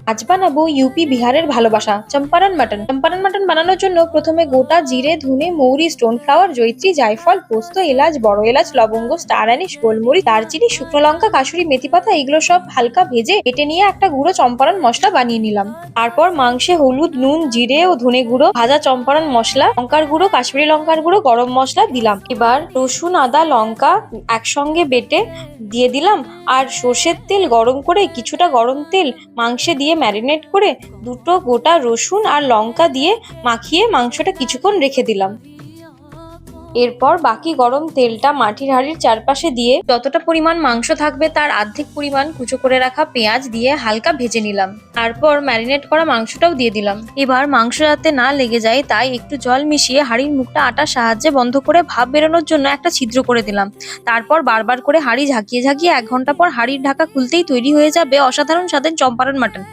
আজ বানাবো ইউপি বিহারের ভালোবাসা চম্পারন মাটন। চম্পারন মাটন বানানোর জন্য প্রথমে গোটা জিরে, ধনে, মৌরি, স্টোন ফ্লাওয়ার, জয়িত্রী, জায়ফল, পোস্ত, এলাচ, বড় এলাচ, লবঙ্গ, স্টার অ্যানিশ, গোলমরিচ, দারচিনি, শুকনো লঙ্কা, কাসুরি মেথি পাতা এগুলো সব হালকা ভেজে কেটে নিয়ে একটা গুঁড়ো চম্পারন মশলা বানিয়ে নিলাম। তারপর মাংসে হলুদ, নুন, জিরে ও ধনে গুঁড়ো, ভাজা চম্পারন মশলা, লঙ্কার গুঁড়ো, কাশ্মীরি লঙ্কার গুঁড়ো, গরম মশলা দিলাম। এবার রসুন, আদা, লঙ্কা একসঙ্গে বেটে দিয়ে দিলাম। আর সর্ষের তেল গরম করে কিছুটা গরম তেল মাংসে দিয়ে ম্যারিনেট করে দুটো গোটা রসুন আর লঙ্কা দিয়ে মাখিয়ে মাংসটা কিছুক্ষণ রেখে দিলাম। এরপর বাকি গরম তেলটা মাটির হাঁড়ির চারপাশে দিয়ে যতটা পরিমাণ মাংস থাকবে তার অর্ধেক পরিমাণ কুচো করে রাখা পেঁয়াজ দিয়ে হালকা ভেজে নিলাম। তারপর ম্যারিনেট করা মাংসটাও দিয়ে দিলাম। এবার মাংস যাতে না লেগে যায় তাই একটু জল মিশিয়ে হাঁড়ির মুখটা আটার সাহায্যে বন্ধ করে ভাপ বেরোনোর জন্য একটা ছিদ্র করে দিলাম। তারপর বারবার করে হাঁড়ি ঝাঁকিয়ে ঝাঁকিয়ে 1 ঘন্টা পর হাঁড়ির ঢাকা খুলতেই তৈরি হয়ে যাবে অসাধারণ স্বাদের চম্পারন মাটন।